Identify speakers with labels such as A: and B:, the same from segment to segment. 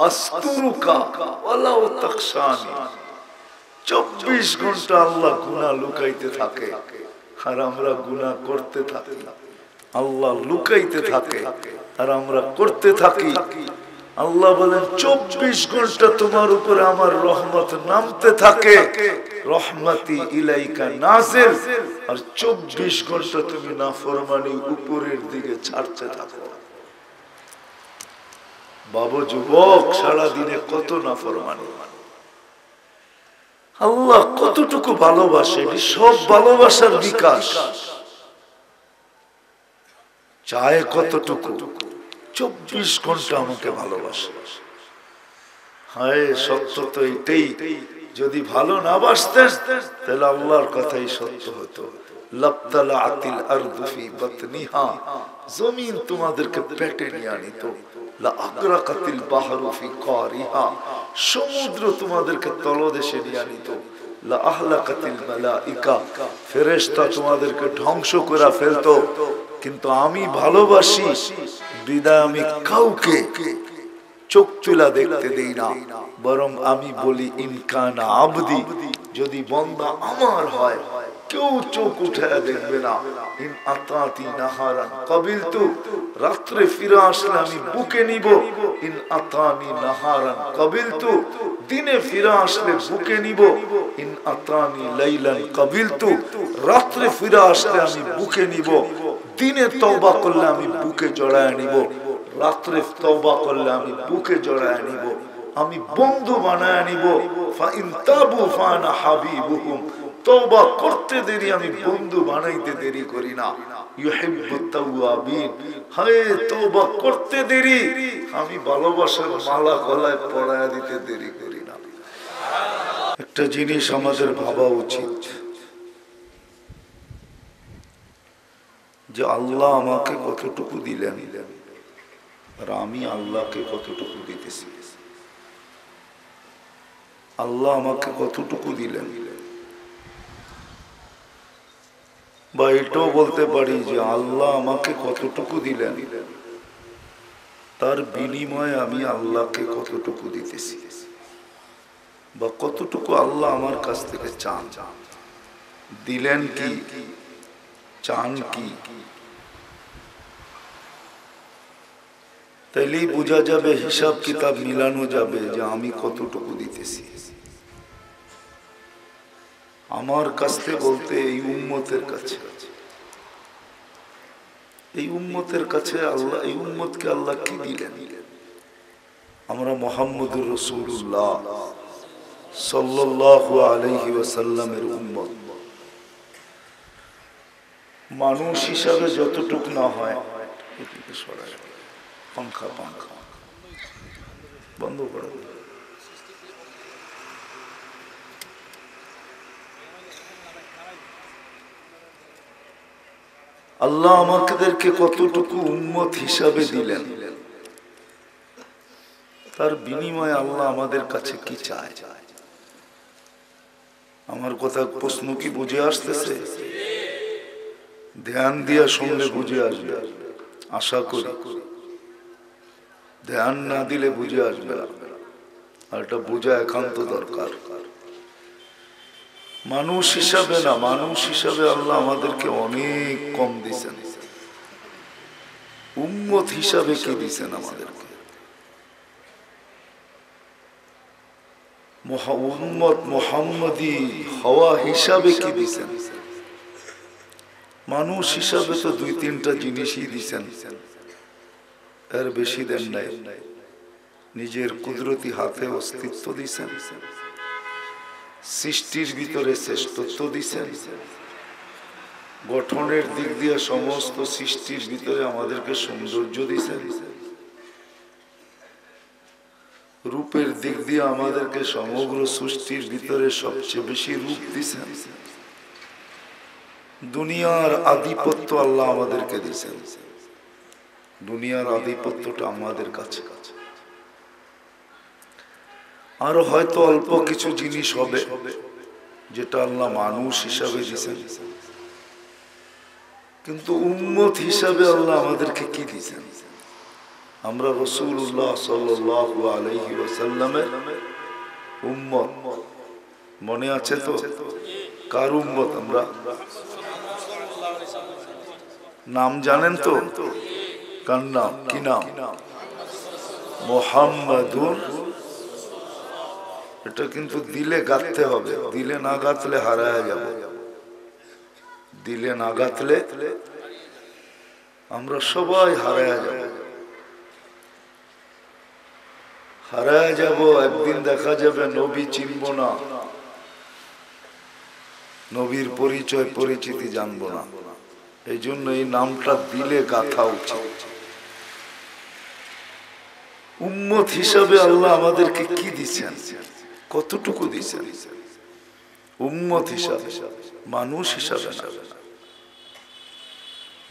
A: আস্তুরুকা ওয়ালাউ তাকশানি। 24 ঘন্টা আল্লাহ গুনাহ লুকাইতে থাকে আর আমরা গুনাহ করতে থাকি। আল্লাহ লুকাইতে থাকে আর আমরা করতে থাকি। আল্লাহ বলেন 24 ঘন্টা তোমার উপরে আমার রহমত নামতে থাকে, রহমতি ইলাইকা নাজিল, আর 24 ঘন্টা তুমি নাফরমানি উপরের দিকে ছাড়তে থাকো। বাবা যুবক, সারা দিনে কত নাফরমানি। আল্লাহ কতটুকু ভালোবাসে, সব ভালোবাসার বিকাশ। চায় কতটুকু? 24 ঘন্টা আমাকে ভালোবাসে। হায়, সত্য তো এটাই। যদি ভালো না বাসতেন তাহলে আল্লাহর কথাই সত্য হতো। লাবতালাআতিল আরদু ফি বাতনিহা, জমিন তোমাদেরকে পেটে নিয়ে আনিত। লা আগরাকাতিল বাহরু ফি কারিহা, সমুদ্র তোমাদেরকে তলদেশে নিয়ে আনিত। লা আহলাকাতিল মালাইকা, ফেরেশতা তোমাদেরকে ধ্বংস করে ফেলতো। কিন্তু আমি ভালোবাসি বিদায় আমি কাউকে চোখ তুলা দেখতে দেই না, বরং আমি বলি ইনকানা আবদি, যদি বান্দা আমার হয় কেউ চোখ উঠায় দেখবে না। ইন আতাতি নাহারান কাবিলতু, রাত্রে ফিরে আসলে আমি বুকে নিব। ইন আতানি নাহারান কাবিলতু, দিনে ফিরে আসলে বুকে নিব। ইন আতানি লাইলান কাবিলতু, রাত্রে ফিরে আসলে আমি বুকে নিব। দিনে তওবা করলে আমি বুকে জড়ায় নিব, রাত্রে তওবা করলে আমি বুকে জড়ায় নিব। আমি বন্ধু বানায় নিব। ফা ইন তাবু ফানা হাবিবুহুম, তওবা করতে দেরি আমি বন্ধু বানাইতে দেরি করি না। ইউহিব্বুত তাওয়াবিন, হায় তওবা করতে দেরি আমি ভালোবাসার মালা গলায় পরায়া দিতে দেরি করি না। একটা জিনিস আমাদের ভাবা উচিত যে আল্লাহ আমাকে কতটুকু দিলেন আর আমি আল্লাহকে কতটুকু দিতেছি। আল্লাহ আমাকে কতটুকু দিলেন, বা এটাও বলতে পারি যে আল্লাহ আমাকে কতটুকু দিলেন, তার বিনিময়ে আমি আল্লাহকে কতটুকু দিতেছি, বা কতটুকু আল্লাহ আমার কাছ থেকে চান। দিলেন কি, চান কি, তাইলেই বোঝা যাবে, হিসাব কিতাব মিলানো যাবে যে আমি কতটুকু দিতেছি। আমার কাছে বলতে এই উম্মতের কাছে, এই উম্মতের কাছে আল্লাহ, এই উম্মতকে আল্লাহ কি দিলেন? আমরা মুহাম্মদুর রাসূলুল্লাহ সাল্লাল্লাহু আলাইহি ওয়াসাল্লামের উম্মত। মানুষ হিসাবে যতটুকু না হয়, পাঙ্খা পাঙ্খা বন্ধ করে, আল্লাহ আমাদেরকে কতটুকু উম্মত হিসাবে দিলেন, তার বিনিময়ে আল্লাহ আমাদের কাছে কি চায়। আমার কথা প্রশ্ন কি বুঝে আসতেছে? ধ্যান দিয়া শুনলে বুঝে আসবে, আশা করি। ধ্যান না দিলে বুঝে আসবে না, আর এটা বোঝা একান্ত দরকার। মানুষ হিসাবে না, মানুষ হিসাবে আল্লাহ আমাদেরকে অনেক কম দিয়েছেন। উম্মত হিসাবে কি দিয়েছেন আমাদেরকে? উম্মত মুহাম্মদী হওয়া হিসাবে কি দিয়েছেন? মানুষ হিসাবে তো 2-3টা জিনিসই দিয়েছেন, এর বেশি দেন নাই। নিজের কুদরতি হাতে অস্তিত্ব দিয়েছেন, সৃষ্টির ভিতরে শ্রেষ্ঠত্ব দিয়েছেন, গঠনের দিক দিয়ে সমস্ত সৃষ্টির ভিতরে আমাদেরকে সৌন্দর্য দিয়েছেন, রূপের দিক দিয়ে আমাদেরকে সমগ্র সৃষ্টির ভিতরে সবচেয়ে বেশি রূপ দিয়েছেন। দুনিয়ার আধিপত্য আল্লাহ আমাদেরকে দিয়েছেন, দুনিয়ার আধিপত্যটা আমাদের কাছে। আরো হয়তো অল্প কিছু জিনিস হবে যেটা আল্লাহ মানুষ হিসাবে দিয়েছেন, কিন্তু উম্মত হিসাবে আল্লাহ আমাদেরকে কি দিয়েছেন? আমরা রাসূলুল্লাহ সাল্লাল্লাহু আলাইহি ওয়াসাল্লামের উম্মত। মনে আছে তো কার উম্মত আমরা? নাম জানেন তো? কার নাম? কি নাম? মুহাম্মাদুর। এটা কিন্তু দিলে গাঁথতে হবে, দিলে না গাঁথলে হারায় যাবে। দিলে না গাঁথলে আমরা সবাই হারায় যাব। হারায় যাব, একদিন দেখা যাবে নবী চিনব না, নবীর পরিচয় পরিচিতি জানবো না। এই জন্য এই নামটা দিলে গাঁথা উচিত। উম্মত হিসাবে আল্লাহ আমাদেরকে কি দিচ্ছেন, কতটুকু দিচ্ছেন? উম্মত হিসাবে, মানুষ হিসাবে না।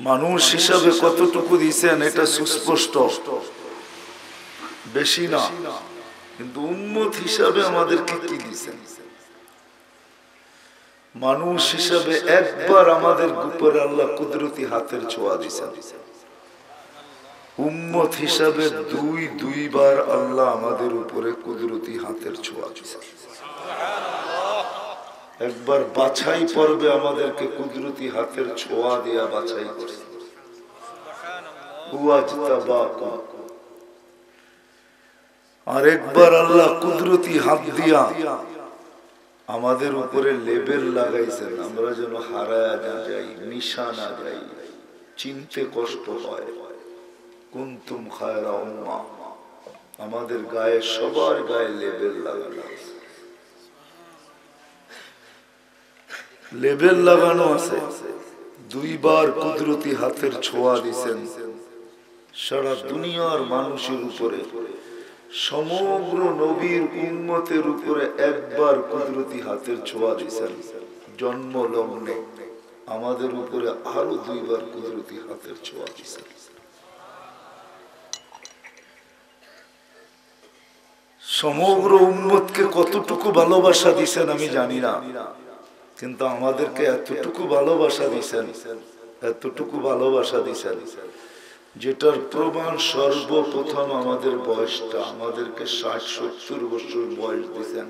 A: মানুষ হিসাবে কতটুকু দিচ্ছেন এটা সুস্পষ্ট, বেশি না। কিন্তু উম্মত হিসাবে আমাদেরকে কি দিচ্ছেন? মানুষ হিসাবে একবার আমাদের উপরে আল্লাহ কুদরতি হাতের ছোঁয়া দিয়েছেন। উম্মত হিসাবে দুইবার আল্লাহ আমাদের উপরে কুদরতি হাতের ছোঁয়া দিয়েছেন। একবার বাছাই পর্বে আমাদেরকে কুদরতি হাতের ছোঁয়া দিয়া বাছাই করেছেন। আর একবার আল্লাহ কুদরতি হাত দিয়া আমাদের উপরে লেবেল লাগাইছেন, আমরা যেন হারায় না যাই, মিশা না যাই, চিনতে কষ্ট হয়। কুনতুম খায়রা উম্মাহ, আমাদের গায়ে, সবার গায়ে লেবেল লাগানো আছে। লেবেল লাগানো আছে। দুইবার কুদরতি হাতের ছোঁয়া দিছেন সারা দুনিয়ার মানুষের উপরে। সমগ্র নবীর উম্মতের উপরে একবার কুদরতি হাতের ছোঁয়া দিয়েছেন জন্ম লগ্নে। আমাদের উপরে আরো দুইবার কুদরতি হাতের ছোঁয়া দিয়েছেন। সমগ্র উম্মতকে কতটুকু ভালোবাসা দিয়েছেন আমি জানি না, কিন্তু আমাদেরকে এতটুকু ভালোবাসা দিয়েছেন, এতটুকু ভালোবাসা দিয়েছেন, যেটার প্রমাণ সর্বপ্রথম আমাদের বয়সটা, আমাদেরকে 60-70 বছর বয়স দিয়েছেন।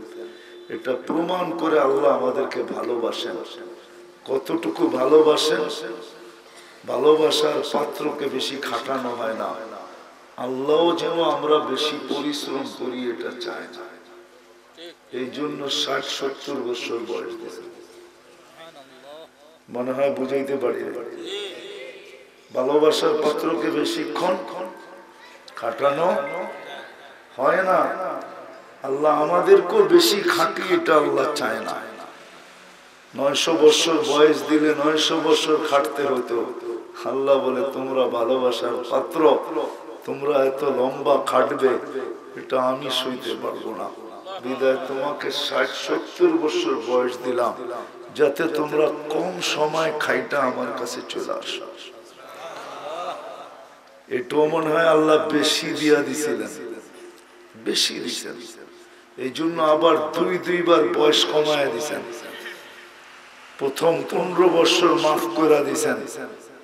A: এটা প্রমাণ করে আল্লাহ আমাদেরকে ভালোবাসেন। কতটুকু ভালোবাসেন? ভালোবাসার পাত্রকে বেশি খাটানো হয় না। আল্লাহ যেন আমরা বেশি পরিশ্রম করি এটা চায় না, এই জন্য 60-70 বছর বয়স দিয়েছেন। মনে হয় বুঝাইতে পারি। ভালোবাসার পাত্রকে বেশিক্ষণ খাটানো হয় না। আল্লাহ আমাদেরকেও বেশি খাটি, এটা আল্লাহ চায় না। 900 বছর বয়স দিলে 900 বছর খাটতে হতো। আল্লাহ বলে তোমরা ভালোবাসার পাত্র, তোমরা এত লম্বা খাটবে এটা আমি সইতে পারবো না। বিদায় তোমাকে 60-70 বছর বয়স দিলাম, যাতে তোমরা কম সময় খাইটা আমার কাছে চলে আসো। এটাও মনে হয় আল্লাহ বেশি দিয়া দিছিলেন, বেশি দিছেন। এই জন্য আবার দুইবার বয়স কমায় দিছেন। প্রথম 15 বছর মাফ করে দিছেন,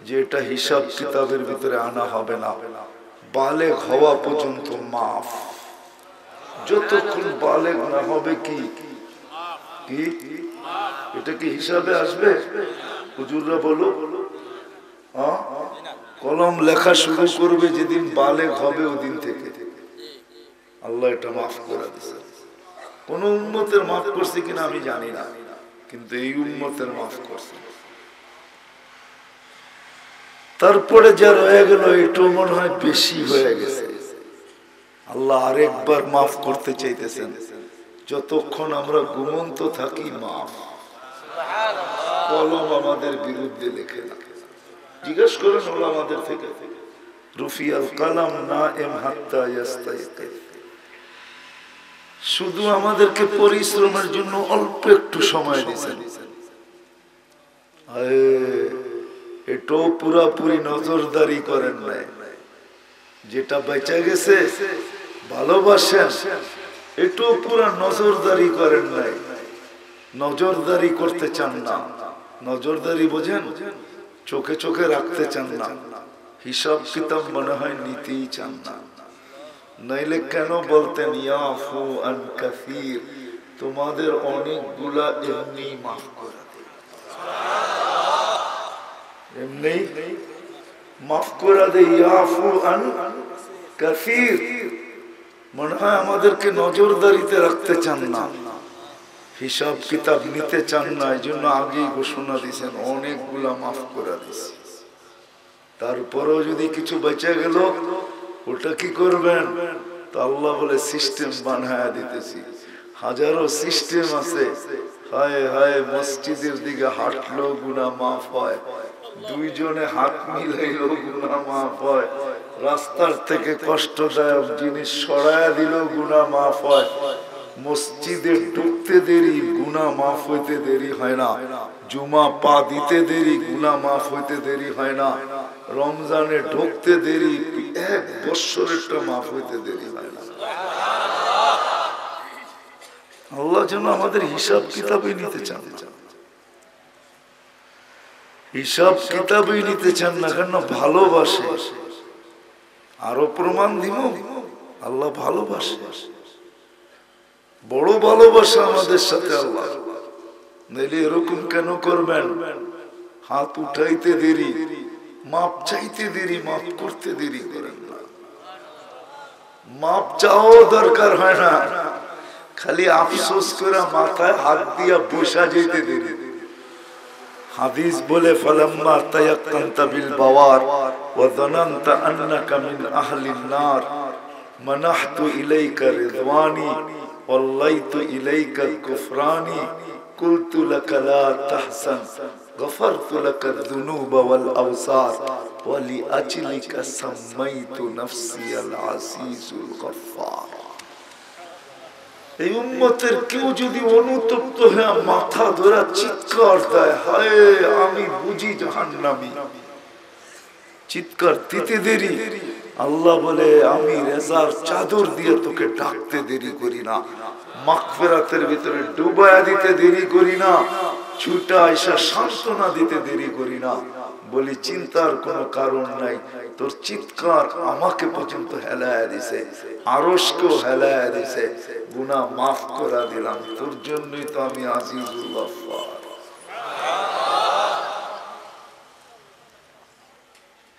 A: যে এটা হিসাব কিতাবের ভিতরে আনা হবে না, বালেগ হওয়া পর্যন্ত মাফ। যতক্ষণ বালেগ না হবে কি এটা কি হিসাবে আসবে? হুজুররা বলো, কলম লেখা শুরু করবে যেদিন বালেগ হবে ওদিন থেকে। আল্লাহ এটা মাফ করে দিয়েছে। কোন উম্মতের মাফ করছে কিনা আমি জানি না, কিন্তু এই উম্মতের মাফ করছে। তারপরে যা রয়ে গেল এটাও মনে হয় বেশি হয়ে গেছে। আল্লাহ আরেকবার মাফ করতে চাইতেছেন। যতক্ষণ আমরা ঘুমন্ত থাকি মাফ। কলম আমাদের বিরুদ্ধে লেখে না। জিজ্ঞেস করেন ওলামাদের থেকে, রুফিয়াল কালাম নাইম হাত্তা ইয়াস্তাইকিজ। শুধু আমাদেরকে পরিশ্রমের জন্য অল্প একটু সময় দিয়েছেন। এটাও পুরাপুরি নজরদারি করেন নাই। যেটা বেঁচে গেছে ভালোবাসেন, এটাও পুরা নজরদারি করেন নাই। নজরদারি করতে চান না। নজরদারি বোঝেন? চোখে চোখে রাখতে চান না, হিসাব কিতাব মনে হয় নিতেই চান না। নইলে কেন বলতেন ইয়াফু আন কাসীর, তোমাদের অনেকগুলা এমনি মাফ করে দেয়, এমনি মাফ করে দেয়। ইয়াফু আন কাসীর, মনে হয় আমাদেরকে নজরদারিতে রাখতে চান না, হিসাব কিতাব নিতে চান না, এই জন্য আগেই ঘোষণা দিয়েছেন অনেকগুলা মাফ করে দিয়েছে। তারপরেও যদি কিছু বেঁচে গেল ওটা কি করবেন? তো আল্লাহ বলে সিস্টেম বানায় দিতেছি, হাজারো সিস্টেম আছে। হায় হায়, মসজিদের দিকে হাঁটলো গুনাহ মাফ হয়, দুইজনে হাত মিলাইলো গুনাহ মাফ হয়, রাস্তার থেকে কষ্টদায়ক জিনিস সরায়া দিল গুনাহ মাফ হয়, মসজিদে ঢুকতে দেরি গুনাহ মাফ হইতে দেরি হয় না, জুমা পা দিতে দেরি গুনাহ মাফ হইতে দেরি হয় না, রমজানে ঢুকতে দেরি এক বছরেরটা মাফ হইতে দেরি হয় না। আল্লাহ যেন আমাদের হিসাব কিতাবই নিতে চান না, হিসাব কিতাবই নিতে চান না, কেন ভালোবাসে। আরো প্রমাণ দিব, আল্লাহ ভালোবাসে, বড় ভালোবাসা আমাদের সাথে আল্লাহ। নইলে এরকম কেন করবেন? হাত উঠাইতে দেরি, মাপ চাইতে দেরি, মাপ করতে দেরি করেন না। মাপ চাও দরকার হয় না, খালি আফসোস করে মাথায় হাত দিয়া বসা যেতে দেরি। হাদিস বলে ফালাম্মা তায়াক্কানতা বিল বাওয়ার ওয়া যানানতা আন্নাকা মিন আহলিন নার মানাহতু ইলাইকা রিদওয়ানি ওয়াল্লাইতু ইলাইকা কুফরানি কুলতু লাকা লা তাহসান গফারতু লাকা যুনুবা ওয়াল আওসার ওয়া লিআজলিকা সাম্মাইতু নাফসি আল আসিসুল গফফার। এই উম্মতের কেউ যদি অনুতপ্ত হয়ে মাথা ধরে চিৎকার দেয়, হায় আমি বুঝি জাহান্নামী, চিৎকার দিতে দেরি, আল্লাহ বলে আমি রেজার চাদর দিয়ে তোকে ডাকতে দেরি করি না, মাগফিরাতের ভিতরে ডুবায়া দিতে দেরি করি না, ছুটা এসে সান্ত্বনা দিতে দেরি করি না। বলি চিন্তার কোনো কারণ নাই, তোর চিৎকার আমাকে পর্যন্ত হেলায়া দিছে, আরশকেও হেলায়া দিছে, গুনাহ মাফ করে দিলাম, তোর জন্যই তো আমি আজিজুল গফফার।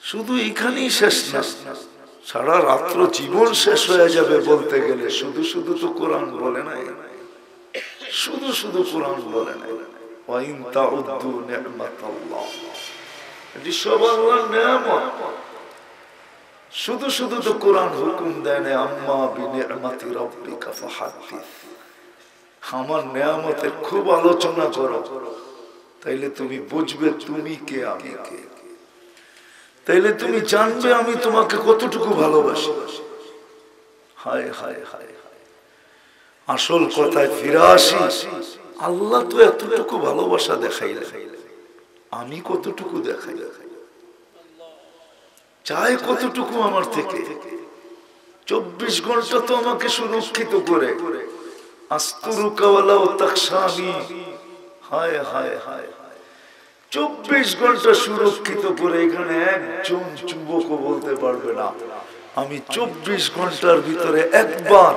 A: শুধু এখানেই শেষ না, সারা রাত্র জীবন শেষ হয়ে যাবে বলতে গেলে। শুধু শুধু তো কোরআন বলে নাই, শুধু শুধু কোরআন বলে নাই ওয়া ইন তাউদ্দু নি'মাতাল্লাহ, এটি সব আল্লাহর নিয়ামত। শুধু শুধু তো কোরআন হুকুম দেয় না আম্মা বিনি'মাতি রাব্বিকা ফাহাদ্দিস, আমার নিয়ামতের খুব আলোচনা করো, তাইলে তুমি বুঝবে তুমি কে আমি কে, তাইলে তুমি জানবে আমি তোমাকে কতটুকু ভালোবাসি। হায় হায় হায়, আসল কথায় ফিরে আসি, আল্লাহ তো এতটুকু ভালোবাসা দেখাইলে, আমি কতটুকু দেখাই, চাই কতটুকু আমার থেকে। 24 ঘন্টা তো আমাকে সুরক্ষিত করে, আস্তুরুকা ওয়ালাউ তাকশানি, হায় হায় হায়, 24 ঘন্টা সুরক্ষিত করে। এখানে একজন যুবকও বলতে পারবে না আমি 24 ঘন্টার ভিতরে একবার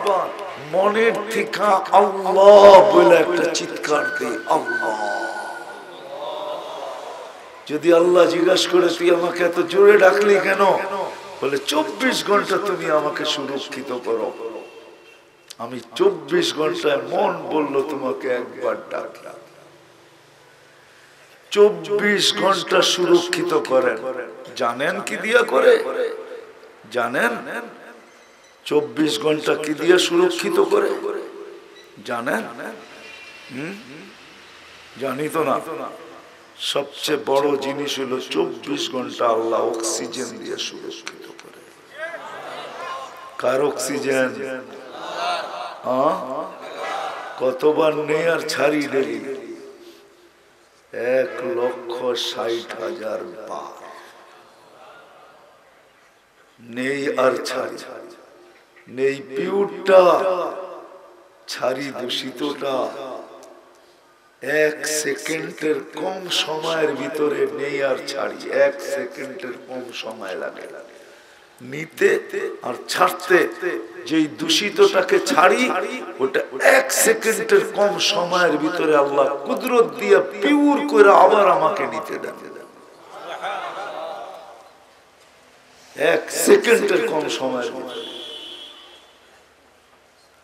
A: মনের থেকে আল্লাহ বলে একটা চিৎকার দিই, আল্লাহ। যদি আল্লাহ জিজ্ঞাসা করে তুই আমাকে এত জোরে ডাকলি কেন, বলে 24 ঘন্টা তুমি আমাকে সুরক্ষিত করো, আমি 24 ঘন্টায় মন বললো তোমাকে একবার ডাকলাম। 24 ঘন্টা সুরক্ষিত করেন, জানেন কি দিয়া করে? জানেন 24 ঘন্টা কি দিয়া সুরক্ষিত করে? জানেন? জানি তো না। সবচেয়ে বড় জিনিস হলো 24 ঘন্টা আল্লাহ অক্সিজেন দিয়ে সুরক্ষিত করে। কার অক্সিজেন? কতবার নেই আর ছাড়ি ডেলি? 1,60,000 বার নেই আর ছাড়ি, নেই পিউরটা, ছাড়ি দূষিতটা। 1 সেকেন্ডের কম সময়ের ভিতরে নেই আর ছাড়ি, 1 সেকেন্ডের কম সময় লাগে। নিতে আর ছাড়তে, যেই দূষিতটাকে ছাড়ি ওটা 1 সেকেন্ডের কম সময়ের ভিতরে আল্লাহ কুদরত দিয়ে পিওর করে আবার আমাকে নিতে দেন। 1 সেকেন্ডের কম সময়ের ভিতরে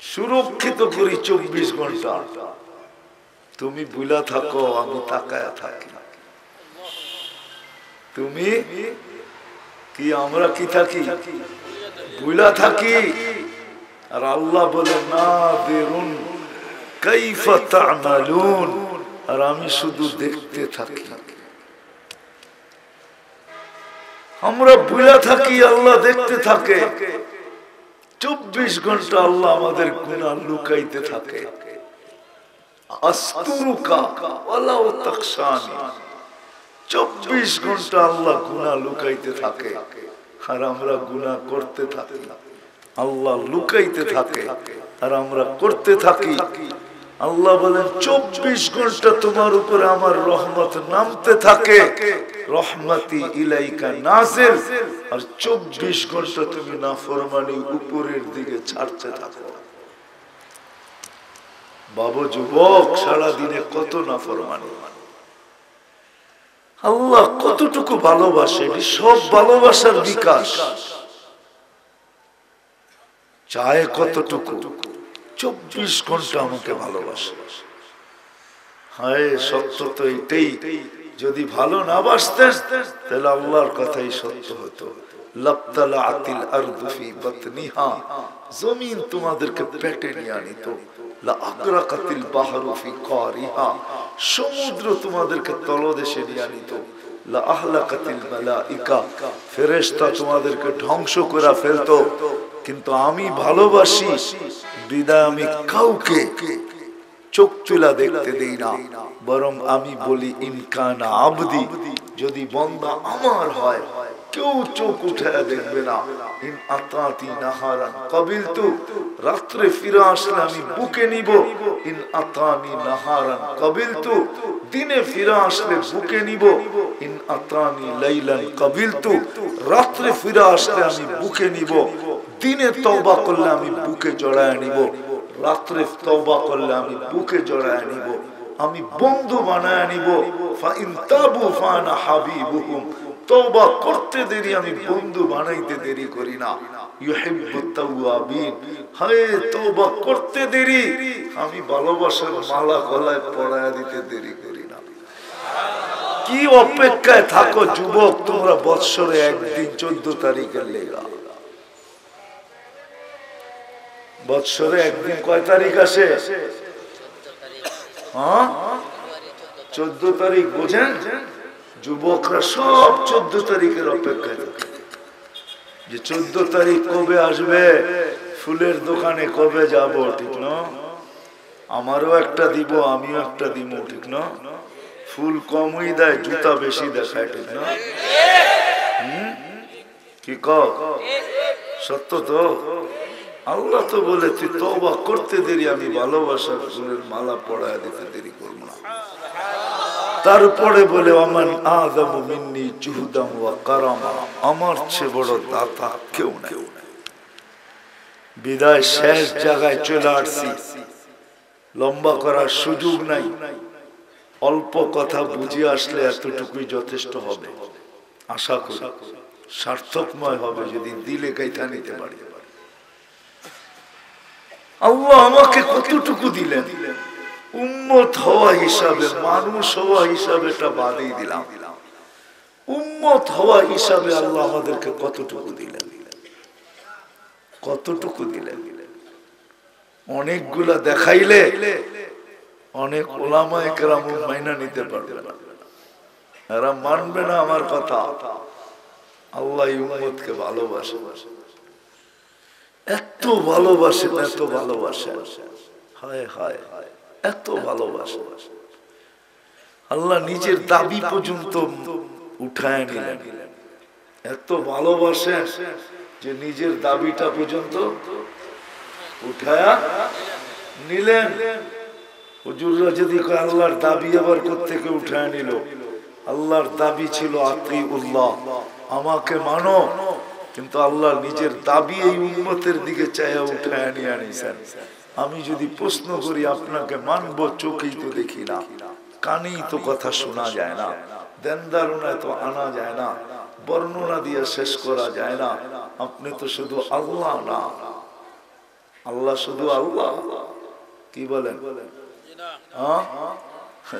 A: সুরক্ষিত করি 24 ঘন্টা। তুমি বুলা থাকো, আমি তাকায়া থাকি। তুমি কি আমরা কি থাকি? বুলা থাকি। আর আল্লাহ বলে নাযিরুন কাইফা তা'মালুন, আর আমি শুধু দেখতে থাকি। আমরা বুলা থাকি, আল্লাহ দেখতে থাকে। 24 ঘন্টা আল্লাহ আমাদের গুনাহ লুকাইতে থাকে। আস্তুরুকা ওয়ালাউ তাকশানি, 24 ঘন্টা আল্লাহ গুনাহ লুকাইতে থাকে, আর আমরা গুনাহ করতে থাকি। আল্লাহ লুকাইতে থাকে আর আমরা করতে থাকি। আল্লাহ বলেন 24 ঘন্টা তোমার উপরে আমার রহমত নামতে থাকে, রহমতি ইলাইকা নাজিল, আর 24 ঘন্টা তুমি নাফরমানি উপরের দিকে ছাড়তে থাকো। বাবা যুবক, সারা দিনে কত নাফরমানি। আল্লাহ কতটুকু ভালোবাসে, সব ভালোবাসার বিকাশ। চায় কতটুকু? 24 ঘন্টা আমাকে ভালোবাসে। হায়, সত্য তো এটাই। যদি ভালো না বাসতেন তাহলে আল্লাহর কথাই সত্য হতো। লাবতালাআতিল আরদু ফি বাতনিহা, জমিন তোমাদেরকে পেটে নিয়ে আনিত। লা আগরাকাতিল বাহরু ফি কারিহা, সমুদ্র তোমাদেরকে তলদেশে নিয়ে আনিত। লা আহলাকাতিল মালাইকা, ফেরেশতা তোমাদেরকে ধ্বংস করে ফেলতো। কিন্তু আমি ভালোবাসি বিদায় আমি কাউকে চোখ তুলা দেখতে দেই না, বরং আমি বলি ইনকানা আবদি, যদি বান্দা আমার হয় কেউ চোখ উঠায় দেখবে না। ইন আতাতি নাহারান কাবিলতু, রাত্রে ফিরে আসলে আমি বুকে নিব। ইন আতানি নাহারান কাবিলতু, দিনে ফিরে আসলে বুকে নিব। ইন আতানি লাইলান কাবিলতু, রাত্রে ফিরে আসলে আমি বুকে নিব। দিনে তওবা করলে আমি বুকে জড়ায় নিব, রাত্রে তওবা করলে আমি বুকে জড়ায় নিব। আমি বন্ধু বানায় নিব। ফা ইন তাবু ফানা হাবিবুহুম, তওবা করতে দেরি আমি বন্ধু বানাইতে দেরি করি না। ইউহিব্বুত তাওয়াবিন, হায় তওবা করতে দেরি আমি ভালোবাসার মালা গলায় পরায়া দিতে দেরি করি না। কি অপেক্ষায় থাকো যুবক তোমরা? বৎসরে একদিন 14 তারিখের লেগা। বৎসরে একদিন কয় তারিখ আসে? 14 তারিখ। বোঝেন, যুবকরা সব 14 তারিখের অপেক্ষায় থাকে, যে 14 তারিখ কবে আসবে, ফুলের দোকানে কবে যাব, ঠিক না? আমারও একটা দিব, আমিও একটা দিব, ঠিক না? ফুল কমই দেয়, জুতা বেশি দেখায়, ঠিক না? কি কও? সত্য তো? আল্লাহ তো বলে তুই তওবা করতে দেরি আমি ভালোবাসার ফুলের মালা পরায় দিতে দেরি করব না। তারপরে বলে আমান আযামু মিন্নি জুহদাম ওয়া কারামা, আমার চেয়ে বড় দাতা কেউ নাই। বিদায় শেষ জায়গায় চলে আসছি, লম্বা করার সুযোগ নাই। অল্প কথা বুঝে আসলে এতটুকুই যথেষ্ট হবে। আশা করি সার্থকময় হবে যদি দিলে গাইথা নিতে পারি। আল্লাহ আমাকে কতটুকু দিলেন? উম্মত হওয়া হিসাবে, মানুষ হওয়া হিসাবে এটা বাদই দিলাম। উম্মত হওয়া হিসাবে আল্লাহ আমাদেরকে কতটুকু দিলেন? কতটুকু দিলেন? অনেকগুলা দেখাইলে অনেক ওলামায়ে কেরাম মাইনা নিতে পারবে না, এরা মানবে না আমার কথা। আল্লাহ উম্মতকে ভালোবাসে, এত ভালোবাসেন, এত ভালোবাসেন, হায় হায় এত ভালোবাসে। আল্লাহ নিজের দাবি পর্যন্ত উঠায় নিলেন। এত ভালোবাসেন যে নিজের দাবিটা পর্যন্ত উঠায়া নিলেন। হুজুররা যদি কয় আল্লাহর দাবি আবার কোত্থেকে উঠায় নিল? আল্লাহর দাবি ছিল আতিউল্লাহ, আমাকে মানো। কিন্তু আল্লাহ নিজের দাবি এই উম্মতের দিকে চাইয়া উঠায় নিয়ে আনিছেন। আমি যদি প্রশ্ন করি আপনাকে মানবো, চোখেই তো দেখি না, কানেই তো কথা শোনা যায় না, দেনদারুনায় তো আনা যায় না, বর্ণনা দিয়ে শেষ করা যায় না। আপনি তো শুধু আল্লাহ না, আল্লাহ শুধু আল্লাহ। কি বলেন?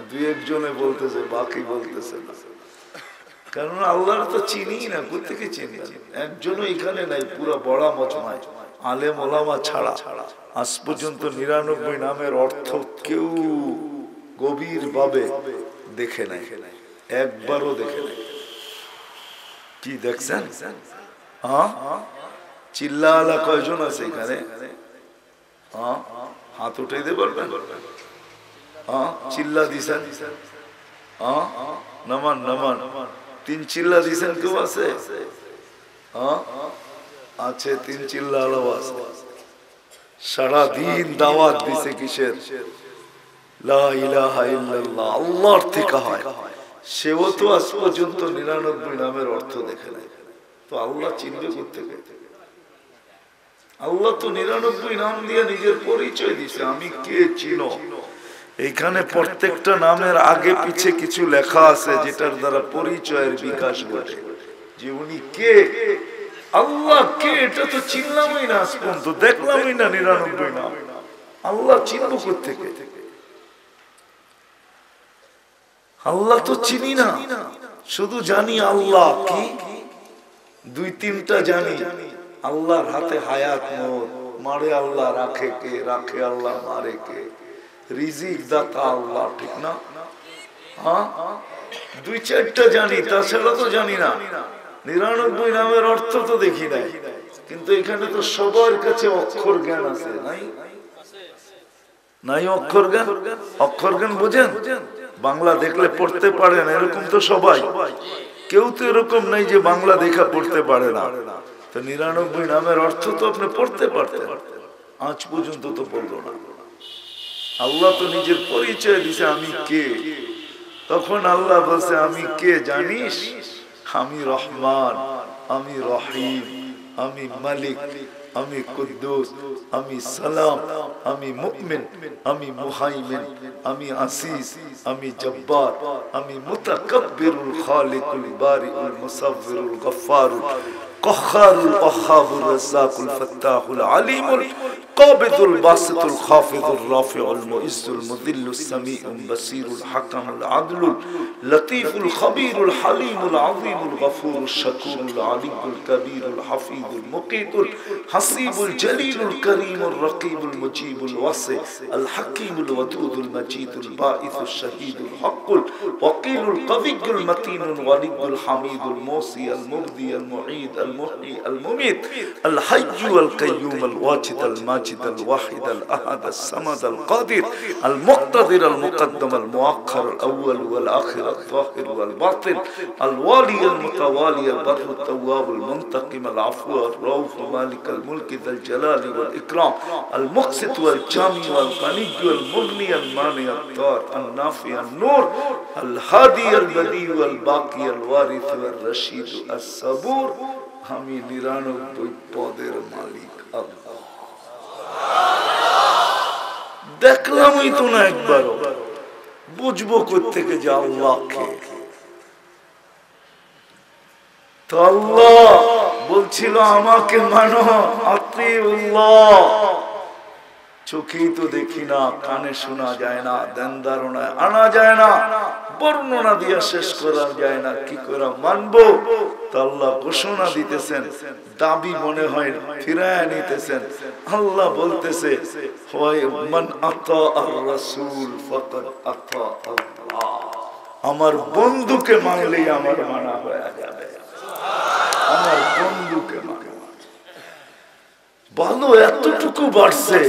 A: দুই একজনে বলতেছে, বাকি বলতেছে না। কারণ আল্লাহর তো চিনি না, কোথেকে চিনি? একজনও এখানে নাই পুরো বড় মজমায় আলেম ওলামা ছাড়া আজ পর্যন্ত 99 নামের অর্থ কেউ গভীর ভাবে দেখে নাই, একবারও দেখে নাই। কি দেখছেন? চিল্লা আলা কয়জন আছে এখানে? হাত উঠাই দিয়ে বলবেন। চিল্লা দিছেন? নামান নামান। 3 চিল্লা দিছেন কেউ আছে? আছে 3 চিল্লা আওয়াজ। সারা দিন দাওয়াত দিছে কিসের? লা ইলাহা ইল্লাল্লাহ, আল্লাহর থেকে হয়। সেও তো আজ পর্যন্ত 99 নামের অর্থ দেখে নাই। তো আল্লাহ চিনবে কোত্থেকে? আল্লাহ তো 99 নাম দিয়ে নিজের পরিচয় দিছে। আমি কে চিনো? এইখানে প্রত্যেকটা নামের আগে পিছে কিছু লেখা আছে যেটার দ্বারা পরিচয়ের বিকাশ ঘটে, যে উনি কে, আল্লাহ কে। এটা তো চিনলামই না আজ পর্যন্ত, দেখলামই না 99 নাম। আল্লাহ চিনব কোত্থেকে? আল্লাহ তো চিনি না, শুধু জানি আল্লাহ কি 2-3টা জানি। আল্লাহর হাতে হায়াত মওত, মারে আল্লাহ, রাখে কে, রাখে আল্লাহ, মারে কে, রিজিক দাতা আল্লাহ, ঠিক না? 2-4টা জানি, তাছাড়া তো জানি না। 99 নামের অর্থ তো দেখি নাই। কিন্তু এখানে তো সবার কাছে অক্ষর জ্ঞান আছে, নাই? নাই অক্ষর জ্ঞান? অক্ষর জ্ঞান বোঝেন? বাংলা দেখলে পড়তে পারেন এরকম তো সবাই। কেউ তো এরকম নাই যে বাংলা দেখা পড়তে পারে না। তো 99 নামের অর্থ তো আপনি পড়তে পারতেন, আজ পর্যন্ত তো পড়লো না। আল্লাহ তো নিজের পরিচয় দিছে, আমি কে। তখন আল্লাহ বলছে, আমি কে জানিস? আমি রহমান, আমি রহিম, আমি মালিক, আমি কুদ্দুস, আমি সালাম, আমি মুমিন, আমি মুহাইমিন, আমি আসিস, আমি জব্বার, আমি মুতাকাব্বিরুল খালিকুল বারিউল মুসাవ్বিরুল গফফারুল কহ্হারুল ওয়াহ্হাবুর রাজ্জাকুল ফাত্তাহুল আলিমুল কাবিদুল বাসিতুল খাফিদুর রাফিউল মুইজ্জুল মুযিল্লুস সামিউল বাসিরুল হাকামুল আদলুল লতীফুল খবীরুল হালিমুল আযীমুল গফুরুশ শাকুরুল আলিয়ুল কবীরুল হাফিজুল মুকীতুল হাসিবুল জলিলুল করিমুর রকিবুল মুজিবুল ওয়াসি আল হাকীমুল ওয়াদুদুল মজিদুল বাঈসুশ শাহীদুল হকুল ওয়াকিলুল কবিয়ুল মতিনুল ওয়ালিয়ুল হামিদুল মুসি আল মুবদি আল মুঈদ আল মুহয়ি আল মুমীত আল হাইয়্যু আল কাইয়্যুম আল ওয়াজিদ আল মাজিদ আল ওয়াহিদ আল আহাদ আল সামাদ আল কাদির আল মুক্তাদির আল মুকদ্দম আল মুআক্খার আল আউয়াল ওয়াল আখির আল যাহির ওয়াল বাতিন আল ওয়ালি আল মুতাওয়ালি আল বর আল তাওয়াব আল মুনতাকিম আল আফু আল রাউফ মালিক আল মুলক যাল জালাল ওয়াল ইকরাম আল মুকসিত ওয়াল জামি ওয়াল গনি ওয়াল মুগনি আল মানি আল তার আল নাফি আল নূর আল হাদি আল বদি ওয়াল বাকি আল ওয়ারিস ওয়াল রশিদ আস সাবুর। আমি 99 পদের মালিক আল্লাহ। দেখলামই তো না একবারও, বুঝবো কোত্থেকে যে আল্লাহ কে? তো আল্লাহ বলছিল আমাকে মানো, আতিউল্লাহ। চোখেই তো দেখি না, কানে শোনা যায় না, দেন ধারণায় আনা যায় না, বর্ণনা দিয়ে শেষ করা যায় না, কি করে মানবো? তা আল্লাহ ঘোষণা দিতেছেন, দাবি মনে হয় ফিরায় নিতেছেন। আল্লাহ বলতেছে, মান আতা আর রাসূল ফাকাদ আতা আল্লাহ। আমার বন্ধুকে মানলেই আমার মানা হয়ে যাবে। আমার বন্ধুকে মানে ভালো, এতটুকু বাড়ছে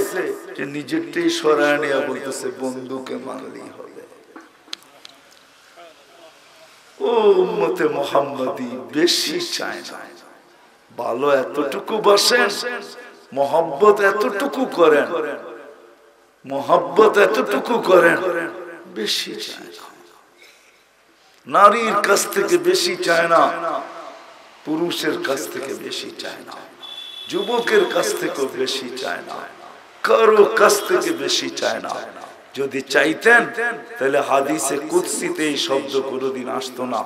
A: যে নিজেরটাই সরায় নিয়ে বলতেছে বন্ধুকে মানলেই হবে। ও উম্মতে মুহাম্মাদি বেশি চায় না, ভালো এতটুকু বসেন, মহব্বত এতটুকু করেন, মহব্বত এতটুকু করেন, বেশি চায় না। নারীর কাছ থেকে বেশি চায় না, পুরুষের কাছ থেকে বেশি চায় না, যুবকের কাছ থেকে বেশি চায় না, কারো কাছ থেকে বেশি চায় না। যদি চাইতেন তাহলে হাদিসে কুদসিতে এই শব্দ কোনোদিন আসতো না।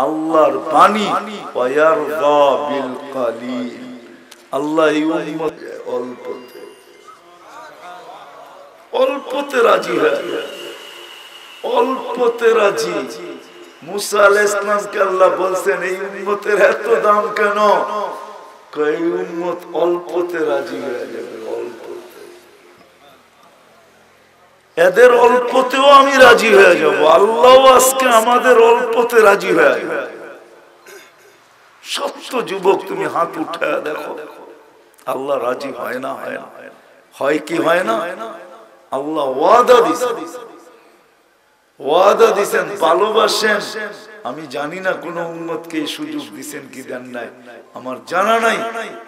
A: আল্লাহর বাণী ওয়ায়ারদা বিল কালিল, আল্লাহ এই উম্মত অল্পতে অল্পতে রাজি হয়, অল্পতে রাজি। মুসা আলাইহিস সালামকে আল্লাহ বলছেন এই উম্মতের এত দাম কেন? এই উম্মত অল্পতে রাজি হয়ে যাবে, অল্পতে। এদের অল্পতেও আমি রাজি হয়ে যাব, আল্লাহ আজকে আমাদের অল্পতে রাজি হয়ে যাবে। সত্য যুবক, তুমি হাত উঠায় দেখো, আল্লাহ রাজি হয় না? হয় না? হয় কি হয় না? আল্লাহ ওয়াদা দিয়েছেন, ওয়াদা দিয়েছেন, ভালোবাসেন। আমি জানি না কোন উম্মতকে এই সুযোগ দিয়েছেন কি দেন নাই, আমার জানা নাই,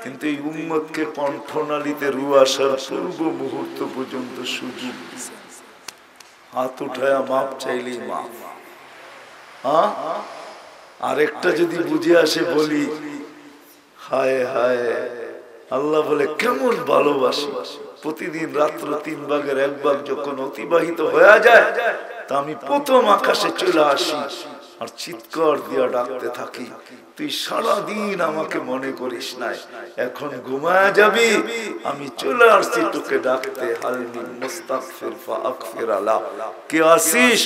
A: কিন্তু এই উম্মতকে কণ্ঠনালীতে রু আসার পূর্ব মুহূর্ত পর্যন্ত সুযোগ দিয়েছেন। হাত উঠায় মাপ চাইলেই মাপ। আরেকটা যদি বুঝে আসে বলি, হায় হায়, আল্লাহ বলে কেমন ভালোবাসি। প্রতিদিন রাত্র 3 ভাগের 1 ভাগ যখন অতিবাহিত হয়ে যায়, তা আমি প্রথম আকাশে চলে আসি আর চিৎকার দিয়া ডাকতে থাকি, তুই সারাদিন আমাকে মনে করিস নাই, এখন ঘুমায় যাবি, আমি চলে আসছি তোকে ডাকতে। হালমি মুস্তাগফির ফাগফির আলা, কে আসিস?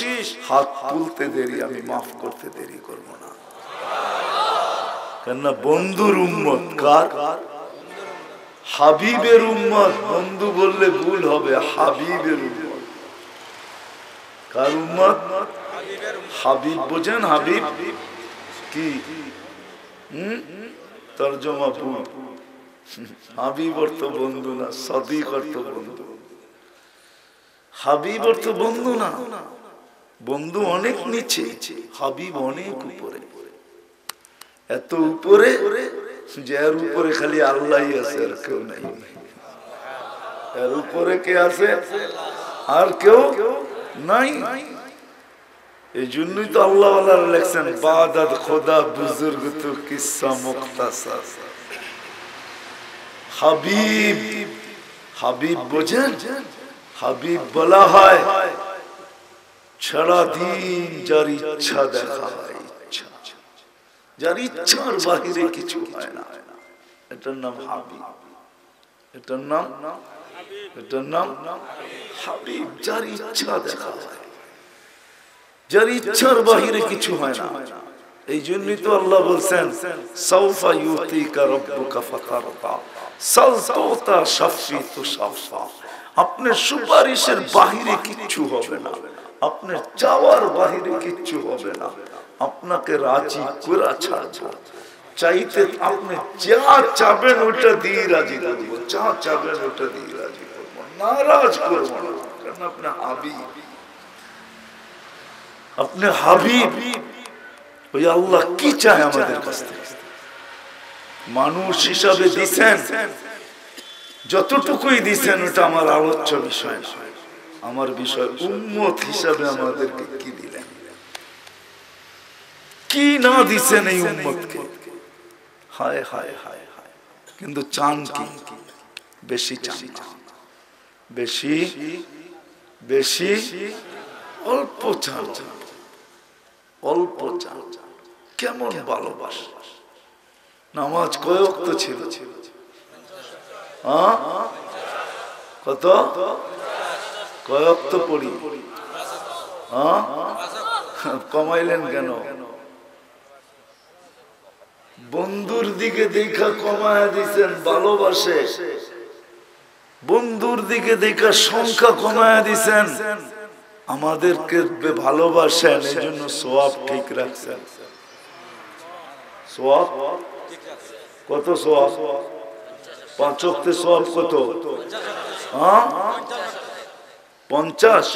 A: হাত তুলতে দেরি, আমি মাফ করতে দেরি করব না। কেননা বন্ধুর উম্মত কার? হাবিবের উম্মত। বন্ধু বললে ভুল হবে, হাবিবের উম্মত। কার উম্মত? হাবিব বোঝেন? হাবিব কি? তরজমা ভুল। হাবিব অর্থ বন্ধু না, সাদিক অর্থ বন্ধু। হাবিব অর্থ বন্ধু না, বন্ধু অনেক নিচে, হাবিব অনেক উপরে। এত উপরে যে এর উপরে খালি আল্লাহই আছে, আর কেউ নাই। এর উপরে কে আছে? আর কেউ নাই। এই জন্যই তো আল্লাহ লেখছেন, বাদাত খোদা বুজুর্গ তো কিসসা মুখতাসার। হাবিব, হাবিব বোঝেন? হাবিব বলা হয় সারাদিন যার ইচ্ছা দেখা হয়, ইচ্ছা, যার ইচ্ছার বাহিরে কিছু হয় না, এটার নাম হাবিব। এটার নাম, এটার নাম হাবিব। যার ইচ্ছা দেখা হয়, যার ইচ্ছার বাহিরে কিছু হয় না। এই জন্যই তো আল্লাহ বলছেন, সাউফা ইউতিকা রাব্বুকা ফাতারদা সাল তুতা শাফি তুশাফা। আপনার সুপারিশের বাহিরে কিচ্ছু হবে না, আপনার চাওয়ার বাহিরে কিচ্ছু হবে না। আপনাকে রাজি করা ছাড়বো, চাইতে আপনি যা চাবেন ওটা দিয়ে রাজি করবো, যা চাবেন ওটা দিয়ে রাজি করবো, নারাজ করবো না। কারণ আপনি হাবিব, আপনি হাবিব। ওই আল্লাহ কি চায় আমাদের কাছ থেকে? মানুষ হিসাবে দিছেন যতটুকুই দিছেন, ওটা আমার আলোচ্য বিষয় না। আমার বিষয় উম্মত হিসাবে আমাদেরকে কি দিলেন, কি না দিছেন এই উম্মতকে। হায় হায় হায় হায়। কিন্তু চান কি? বেশি চান না, বেশি বেশি অল্প চান, অল্প চান। কেমন ভালোবাসা। নামাজ কয় ওয়াক্ত ছিল? কত? কয় ওয়াক্ত পড়ি? কমাইলেন কেন? বন্ধুর দিকে দেখা কমায় দিচ্ছেন, ভালোবাসে। বন্ধুর দিকে দেখা সংখ্যা কমায় দিচ্ছেন, আমাদেরকে ভালোবাসেন, এই জন্য সওয়াব ঠিক রাখছেন। সওয়াব কত? সওয়াব 5 ওয়াক্তে সওয়াব কত? 50।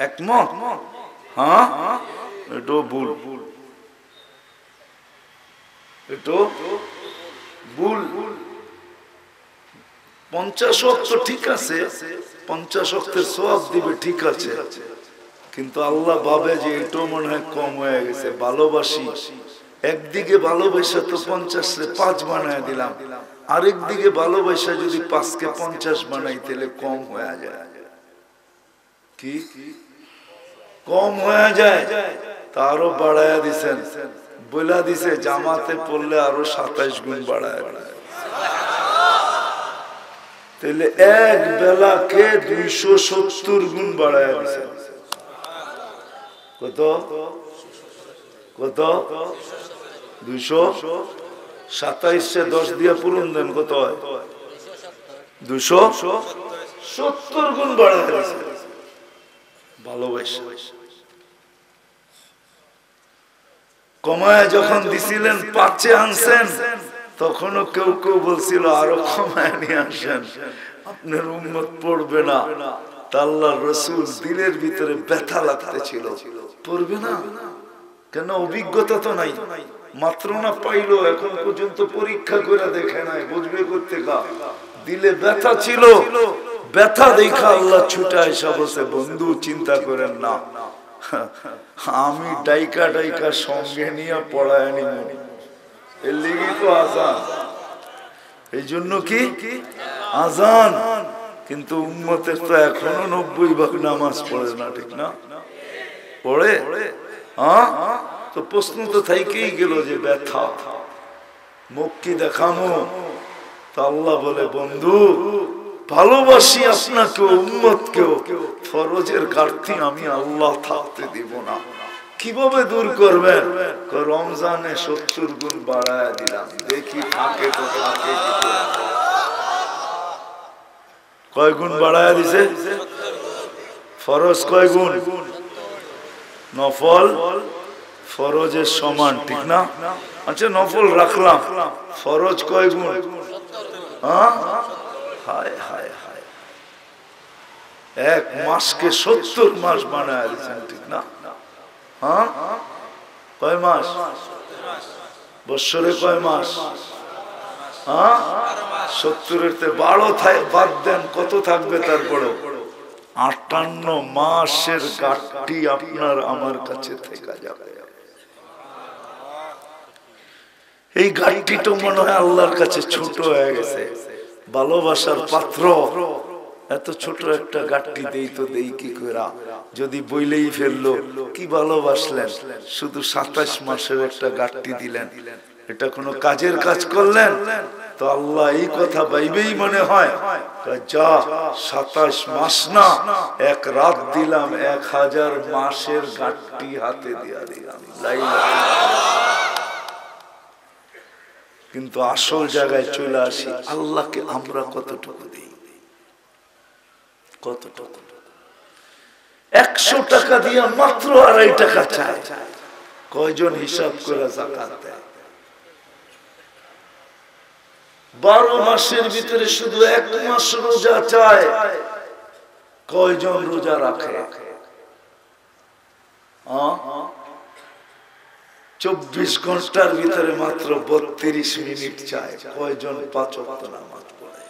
A: একমত? হ্যাঁ, এটা ভুল, এটা ভুল। 50 ওয়াক্ত ঠিক আছে, 50 ওয়াক্তের সওয়াব দিবে, ঠিক আছে, কিন্তু আল্লাহ ভাবে যে এটাও মনে হয় কম হয়ে গেছে। ভালোবাসি একদিকে ভালোবাসা তো 50 রে 5 বানায় দিলাম, আরেক দিকে ভালোবাসা যদি 5 কে 50 বানাই তাহলে কম হয়ে যায়। কি কম হয়ে যায়? তারও বাড়ায়া দিছেন, বইলা দিছে জামাতে পড়লে আরো 27 গুণ বাড়ায় দেয়। তাহলে এক বেলাকে 270 গুণ বাড়ায় দিছে। কত কত 227 10 দিয়ে পূরণ দেন, কত হয়? 270 গুণ বাড়ায় দিছে ভালোবাসা। কমায় যখন দিছিলেন 5 আনছেন, তখনও কেউ কেউ বলছিল আরো কমায় নিয়ে আসেন, আপনার উম্মত পড়বে না। আল্লাহর রাসূল দিলের ভিতরে ব্যথা লাগতেছিল, পড়বে না কেন? অভিজ্ঞতা তো নাই, মাত্র না পাইলো, এখন পর্যন্ত পরীক্ষা করে দেখে নাই, বুঝবে করতে গা। দিলে ব্যথা ছিল, ব্যথা দেখা আল্লাহ ছুটে এসে বলছে, বন্ধু চিন্তা করেন না, আমি ডাইকা ডাইকা সঙ্গে নিয়ে পড়ায় নিব। এর লিগে তো আজান, এই জন্য কি আজান। কিন্তু উম্মতের তো এখনো 90% নামাজ পড়ে না, ঠিক না? পড়ে? তো প্রশ্ন তো থাইকেই গেল যে ব্যথা, মুখ কি দেখানো? তা আল্লাহ বলে, বন্ধু ভালোবাসি আপনাকে, উম্মতকেও, ফরজের ঘাটতি আমি আল্লাহ থাকতে দিব না। কিভাবে দূর করবেন? রমজানে 70 গুণ বাড়ায় দিলাম, দেখি থাকে তো থাকে। কয় গুণ বাড়ায় দিছে? ফরজ কয় গুণ? নফল ফরজের সমান, ঠিক না? আচ্ছা নফল রাখলাম, ফরজ কয় গুণ? হায় হায় হায়, এক মাসকে 70 মাস বানায় দিচ্ছেন, ঠিক না? কয় মাস? বৎসরে কয় মাস? 70-এর 12 বাদ দেন, কত থাকবে তারপরে? 58 মাসের গাঠটি আপনার আমার কাছে থেকে যাবে। এই গাঠটিটা মনে হয় আল্লাহর কাছে ছোট হয়ে গেছে। ভালোবাসার পাত্র এত ছোট একটা গাঠটি দেই তো দেই কি কইরা? যদি বইলেই ফেললো, কি ভালোবাসলেন, শুধু 27 মাসের একটা গাঠটি দিলেন, এটা কোনো কাজের কাজ করলেন? তো আল্লাহ এই কথা ভাইবেই মনে হয়, যা 27 মাস না, এক রাত দিলাম, 1000 মাসের গাঠটি হাতে দিয়া দিলাম। কিন্তু আসল জায়গায় চলে আসি, আল্লাহকে আমরা কতটুকু দিই? কতটুকু? 100 টাকা দিয়ে মাত্র 2.5 টাকা চায়। কয়জন হিসাব করে যাকাত দেয়? 12 মাসের ভিতরে শুধু 1 মাস রোজা চায়, কয়জন রোজা রাখে? 24 ঘন্টার ভিতরে মাত্র 32 মিনিট চায়, কয়জন 5 ওয়াক্ত নামাজ পড়ে?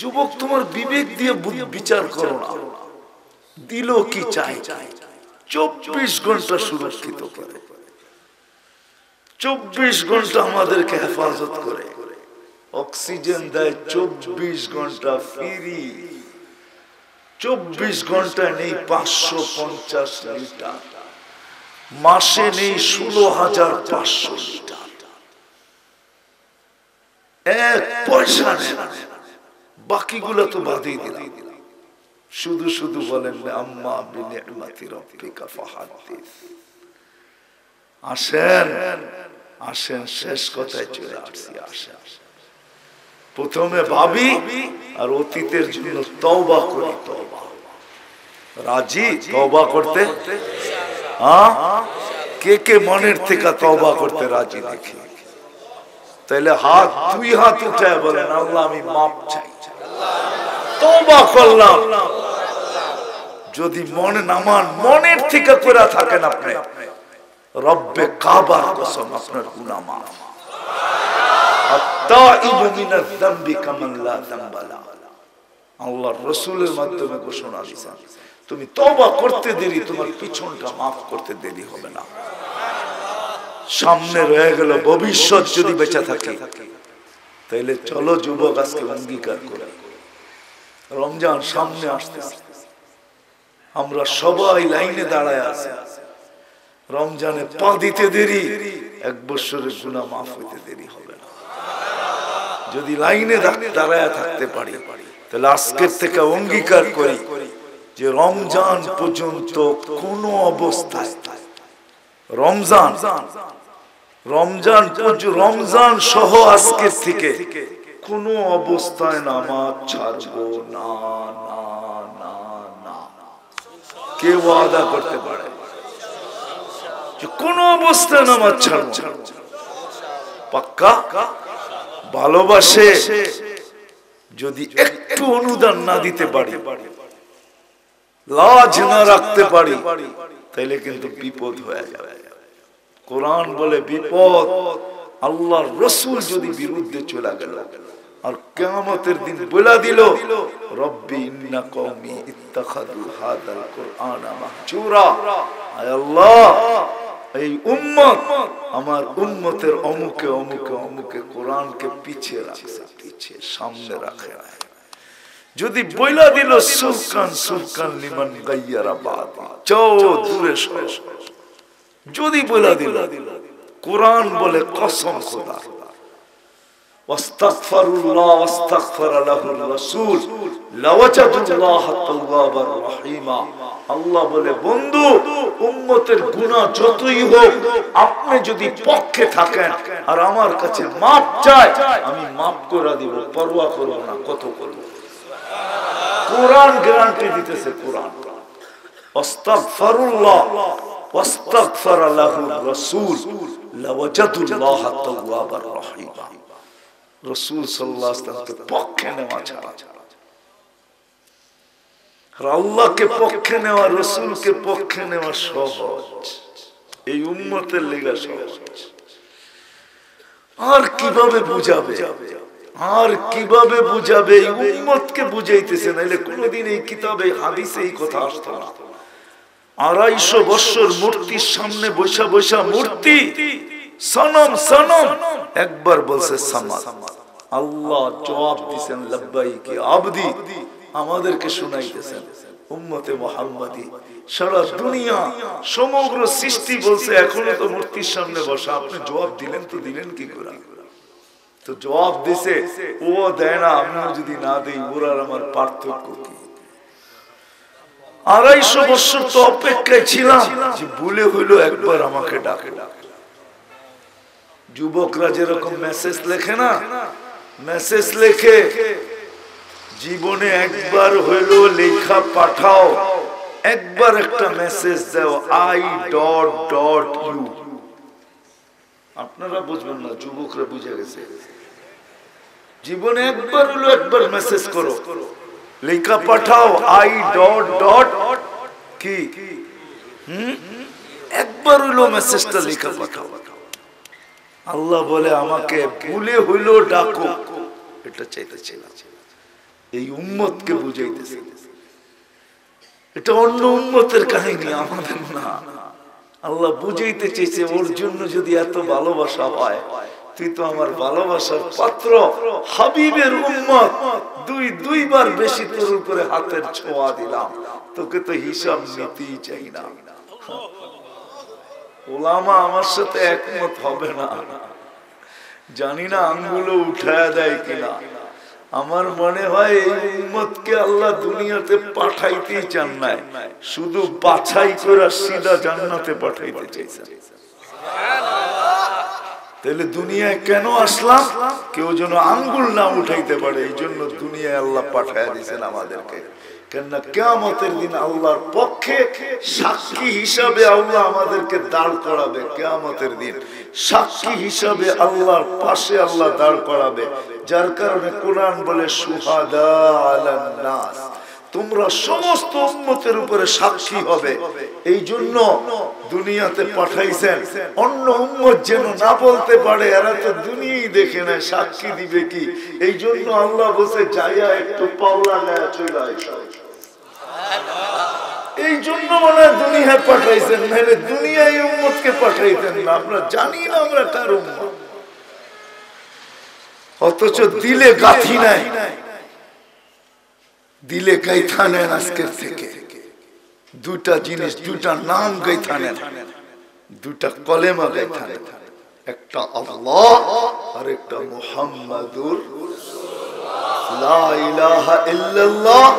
A: যুবক, তোমার বিবেক দিয়ে বিচার করো না, দিল কি চাই? 24 ঘন্টা সুরক্ষিত করে, 24 ঘন্টা আমাদেরকে হেফাজত করে, অক্সিজেন দেয় 24 ঘন্টা ফ্রি, 24 ঘন্টা নেই 550 লিটার, মাসে নেই 16,500 লিটার, 1 পয়সা নেই। বাকিগুলো তো বাদই দিলাম, শুধু শুধু বলেন আম্মা বিনিআমাতি রাব্বিকা ফাহাদ্দিস। আসেন আসেন, শেষ কথায় চলে আসছি। আসেন, প্রথমে ভাবি আর অতীতের জন্য তওবা করি। তওবা রাজি তওবা করতে? কে কে মনের থেকে তওবা করতে রাজি? দেখি তাহলে হাত, 2 হাত উঠায় বলেন, আল্লাহ আমি মাপ চাই, তওবা করলাম। যদি মনে নামান, মনের থেকে করে থাকেন আপনি, রব্বে কাবার কসম আপনার গুনাহ মাফ। আত-তাইবু মিনাজ যামবি কামান লা যামবা লা। আল্লাহর রাসূলের মাধ্যমে ঘোষণা দিয়েছেন, তুমি তওবা করতে দেরি, তোমার পিছনটা মাফ করতে দেরি হবে না। সামনে রয়ে গেল ভবিষ্যৎ যদি বেঁচে থাকে, তাইলে চলো যুবক আজকে অঙ্গীকার করে, রমজান সামনে আসতেছে, আমরা সবাই লাইনে দাঁড়ায় আছি, রমজানে পা দিতে দেরি, 1 বছরের গুনাহ মাফ হইতে দেরি হবে না। যদি লাইনে দাঁড়ায় থাকতে পারি, তাহলে আজকের থেকে অঙ্গীকার করি যে রমজান পর্যন্ত কোন অবস্থায়, রমজান সহ আজকের থেকে কোন অবস্থায় নামাজ ছাড়বো না, না না না। কে ওয়াদা করতে পারে যে কোন অবস্থায় নামাজ ছাড়বো? পাক্কা? ভালোবাসে যদি একটু অনুদান না দিতে পারি, লাজ না রাখতে পারি, তাইলে কিন্তু বিপদ হয়ে যাবে। কোরআন বলে বিপদ আল্লাহর রাসূল যদি বিরুদ্ধে চলে গেল, আর কিয়ামতের দিন বলে দিল রব্বি ইন্না কওমি ইত্তাখাযু হাযাল কুরআনা মাহজুরা, আয় আল্লাহ এই উম্মত, আমার উম্মতের অমুকে অমুকে অমুকে কোরআনকে পিছিয়ে রাখছে, পিছিয়ে সামনে রাখে না। যদি বইলা দিল সুরকান সুরকান লিমান গায়্যারা বাদ, যাও দূরে সরো, যদি বইলা দিল, কোরআন বলে কসম খোদা, ওয়াস্তাগফিরুল্লাহ ওয়াস্তাগফারা লাহুর রাসূল লাওয়াজাদুল্লাহ তাওয়াবার রহিমা। আল্লাহ বলে বন্ধু, উম্মতের গুনাহ যতই হোক, আপনি যদি পক্ষে থাকেন আর আমার কাছে মাপ চায়, আমি মাপ করে দিব, পরোয়া করব না কত করব। কোরআন গ্যারান্টি দিতেছে, কোরআন ওয়াস্তাগফিরুল্লাহ ওয়াস্তাগফারা লাহুর রাসূল লাওয়াজাদুল্লাহ তাওয়াবার রহিমা। রাসূল সাল্লাল্লাহু আলাইহি ওয়াসাল্লামকে পক্ষে নেওয়া ছাড়া, আর আল্লাহকে পক্ষে নেওয়া, রাসূলকে পক্ষে নেওয়া সহজ, এই উম্মতের লেগা সহজ। আর কিভাবে বুঝাবে, আর কিভাবে বুঝাবে? এই উম্মতকে বুঝাইতেছে, নাইলে কোনদিন এই কিতাবে হাদিসে এই কথা আসতো না। 250 বছর মূর্তির সামনে বৈশা বৈশা মূর্তি, সনম সনম, একবার বলছে সামাদ, আল্লাহ জবাব দিয়েছেন লব্বাইক আবদি, আমাদেরকে শুনাইতেছেন উম্মতে মুহাম্মাদি। সারা দুনিয়া সমগ্র সৃষ্টি বলছে এখনো তো মূর্তির সামনে বসা, আপনি জবাব দিলেন তো দিলেন কি করে? তো জবাব দিছে, ও দেয় না, আমিও যদি না দেই, ওর আর আমার পার্থক্য কি? 250 বছর তো অপেক্ষায় ছিলাম যে ভুলে হইলো একবার আমাকে ডাকে। যুবকরা যেরকম মেসেজ লেখে না, মেসেজ লেখে, জীবনে একবার হইলো লেখা পাঠাও, একবার একটা মেসেজ দাও, I.U। আপনারা বুঝবেন না, যুবকরা বুঝে গেছে। জীবনে একবার হলো একবার মেসেজ করো, লেখা পাঠাও, কি একবার হইলো মেসেজটা লেখা পাঠাও। আল্লাহ বলে আমাকে ভুলে হইলো ডাকো, এটা চাইতেছে না। এই উম্মতকে বুঝাইতেছে, এটা অন্য উম্মতের কাহিনী, আমাদের না। আল্লাহ বুঝাইতে চেয়েছে, ওর জন্য যদি এত ভালোবাসা হয়, তুই তো আমার ভালোবাসার পাত্র, হাবিবের উম্মত, দুইবার বেশি তোর উপরে হাতের ছোঁয়া দিলাম, তোকে তো হিসাব নিতেই চাই না। ওলামা আমার সাথে একমত হবে না, জানি না আঙ্গুলো উঠায় দেয় কিনা। আমার মনে হয় এই উম্মতকে আল্লাহ দুনিয়াতে পাঠাইতেই চান নাই, শুধু বাছাই করে সিধা জান্নাতে পাঠাইতে চাইছেন। তাহলে দুনিয়ায় কেন আসলাম? কেউ যেন আঙ্গুল না উঠাইতে পারে, এই জন্য দুনিয়ায় আল্লাহ পাঠায় দিয়েছেন আমাদেরকে। কেননা কিয়ামতের দিন আল্লাহর পক্ষে সাক্ষী হিসাবে আল্লাহ আমাদেরকে দাঁড় করাবে। কিয়ামতের দিন সাক্ষী হিসাবে আল্লাহর পাশে আল্লাহ দাঁড় করাবে, যার কারণে কোরআন বলে শুহাদা আলান নাস, তোমরা সমস্ত উম্মতের উপরে সাক্ষী হবে। এই জন্য দুনিয়াতে পাঠাইছেন, অন্য উম্মত যেন না বলতে পারে এরা তো দুনিয়াই দেখে না, সাক্ষী দিবে কি? এই জন্য আল্লাহ বলছে যাইয়া একটু পাওলা গায়ে চলে আসো। এই জন্য মনে হয় দুনিয়ায় পাঠাইছেন, নাহলে দুনিয়ায় উম্মতকে পাঠাইতেন না। আমরা জানি না আমরা কার উম্মত, অথচ দিলে গাথি নাই, দিলে গাইথা নেন। আজকের থেকে দুটা জিনিস, দুটা নাম গাইথা নেন, দুটা কলেমা গাইথা নেন, একটা আল্লাহ আর একটা মুহাম্মাদুর লা ইলাহা ইল্লাল্লাহ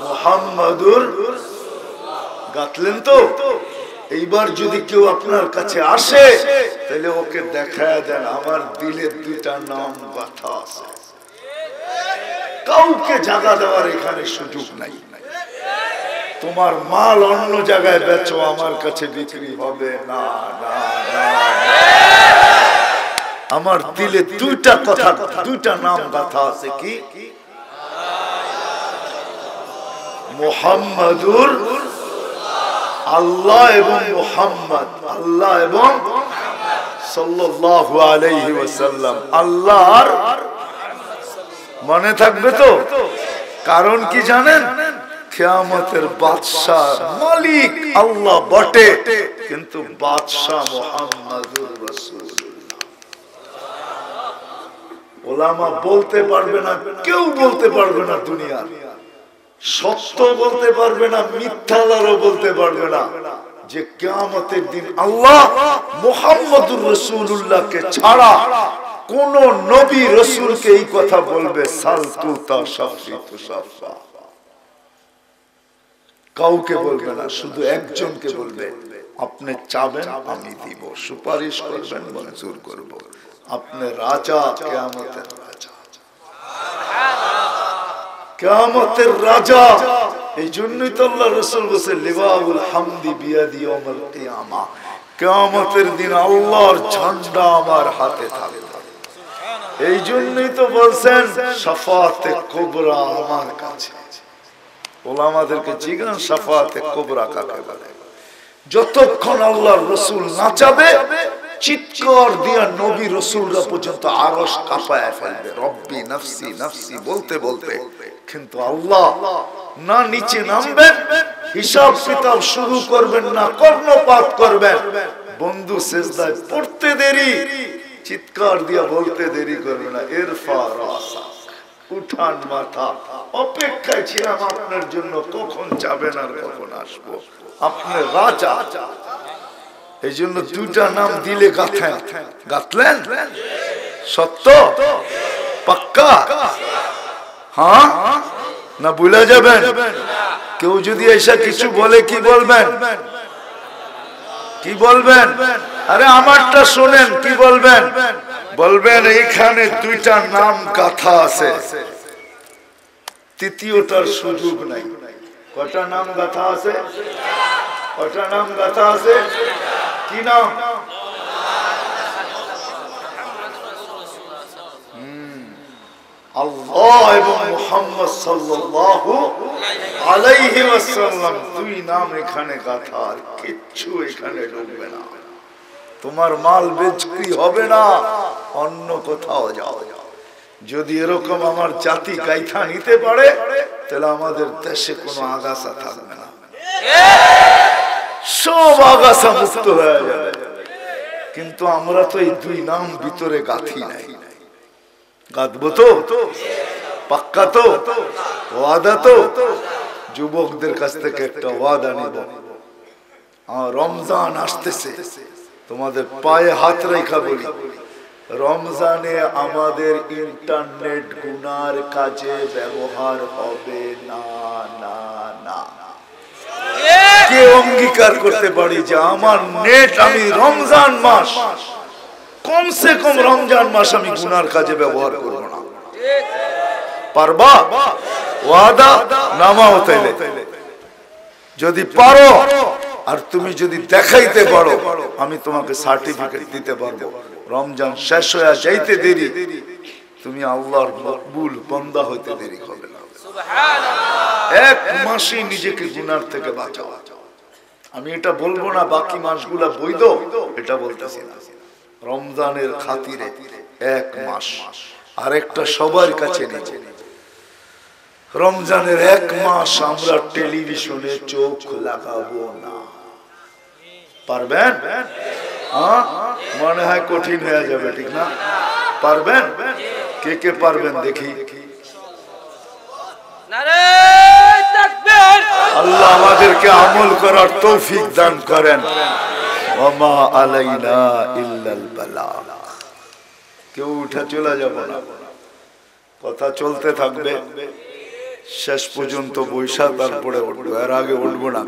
A: মুহাম্মাদুর। গাতলেন তো? এইবার যদি কেউ আপনার কাছে আসে তাহলে ওকে দেখায় দেন আমার দিলের দুইটা নাম গাথা আছে। কাউকে জায়গা দেওয়ার এখানে সুযোগ নাই। তোমার মাল অন্য জায়গায় বেচো, আমার কাছে বিক্রি হবে না, না, না। আমার দিলে দুইটা কথা, দুইটা নাম গাথা আছে। কি? মুহাম্মাদুর, আল্লাহ এবং মুহাম্মদ, আল্লাহ এবং সাল্লাল্লাহু আলাইহি ওয়াসাল্লাম। আল্লাহর মনে থাকবে তো? কারণ কি জানেন? কিয়ামতের বাদশা মালিক আল্লাহ বটে, কিন্তু বাদশা মুহাম্মাদুর রাসূলুল্লাহ। ওলামা বলতে পারবে না, কেউ বলতে পারবে না, দুনিয়ার সত্য বলতে পারবে না, মিথ্যালারও বলতে পারবে না যে কিয়ামতের দিন আল্লাহ মুহাম্মাদুর রাসূলুল্লাহকে ছাড়া কোন নবী রাসূলকে এই কথা বলবে, সালতুতা শাফিতু শাফা। কাউকে বলবে না, শুধু একজনকে বলবে, আপনি চাবেন আমি দিব, সুপারিশ করবেন মঞ্জুর করব। আপনি রাজা, কিয়ামতের রাজা, কিয়ামতের রাজা। এই জন্যই তো আল্লাহ রাসূল বলেছেন লিওয়াউল হামদি বিয়াদি ইয়াউমুল কিয়ামা, কিয়ামতের দিন আল্লাহর ঝান্ডা আমার হাতে থাকবে। এই জন্যই তো বলছেন শাফাআতে কুবরা আমার কাছে। ওলামাদেরকে জিজ্ঞাসা শাফাআতে কুবরা কাকে বলে? যতক্ষণ আল্লাহর রাসূল না চাবে চিৎকার দিয়া নবী রাসূলরা পর্যন্ত আরশ কাঁপায় ফেলবে, রব্বি নফসি নফসি বলতে বলতে। কিন্তু আল্লাহ না নিচে নামবেন, হিসাব কিতাব শুরু করবেন না, কর্ণপাত করবেন। বন্ধু সেজদায় পড়তে দেরি, চিৎকার দিয়া বলতে দেরি করবে না, ইরফা রাসা, উঠান মাথা, অপেক্ষায় ছিলাম আপনার জন্য, কখন যাবেন আর কখন আসবো, আপনি রাজা। এই জন্য দুটা নাম দিলে গাথেন। গাথলেন? সত্য? পাক্কা? হ্যাঁ না ভুলে যাবেন? কেউ যদি এসে কিছু বলে কি বলবেন? কি বলবেন? আরে আমারটা শোনেন, কি বলবেন? বলবেন এইখানে দুইটা নাম গাথা আছে, তৃতীয়টার সুযোগ নাই। কটা নাম গাথা আছে? কটা নাম গাথা আছে? কি নাম? আল্লাহ এবং মুহাম্মদ সাল্লাল্লাহু আলাইহি ওয়াসাল্লাম, দুই নাম এখানে গাথা, আর কিচ্ছু এখানে ঢুকবে না। তোমার মাল বিক্রি হবে না, অন্য কোথাও যাও। যদি এরকম আমার জাতি গাইথা নিতে পারে তাহলে আমাদের দেশে কোনো আগাছা থাকবে না, সব আগাছা মুক্ত হয়ে যাবে। কিন্তু আমরা তো এই দুই নাম ভিতরে গাথি নাই। গাঁথবো তো? পাক্কা তো? ওয়াদা তো? যুবকদের কাছ থেকে একটা ওয়াদা নিব, রমজান আসতেছে, তোমাদের পায়ে হাত রেখা বলি, রমজানে আমাদের ইন্টারনেট গুনার কাজে ব্যবহার হবে না, না, না। কে অঙ্গীকার করতে পারি যে আমার নেট আমি রমজান মাস, কমসে কম রমজান মাস আমি গুনার কাজে ব্যবহার করব না? পারবা? ওয়াদা নামাও তাইলে। যদি পারো আর তুমি যদি দেখাইতে পারো, আমি তোমাকে সার্টিফিকেট দিতে পারবো। রমজান শেষ হয়ে যাইতে দেরি, তুমি আল্লাহর মকবুল বান্দা হইতে দেরি হবে না। এক মাসে নিজেকে গুনার থেকে বাঁচাও। আমি এটা বলবো না বাকি মাসগুলা বৈধ, এটা বলতেছি না। রমজানের খাতিরে এক মাস, আর একটা সবার কাছে নিচে রমজানের 1 মাস আমরা টেলিভিশনে চোখ লাগাবো না। পারবেন? মনে হয় কঠিন হয়ে যাবে, ঠিক না? পারবেন? কে কে পারবেন দেখি? আল্লাহ আমাদেরকে আমল করার তৌফিক দান করেন। ওমা আলাইনা ইল্লাল বালাগ। কেউ উঠে চলে যাবে না, কথা চলতে থাকবে শেষ পর্যন্ত বৈশা, তারপরে উঠবো, এর আগে উঠবো না।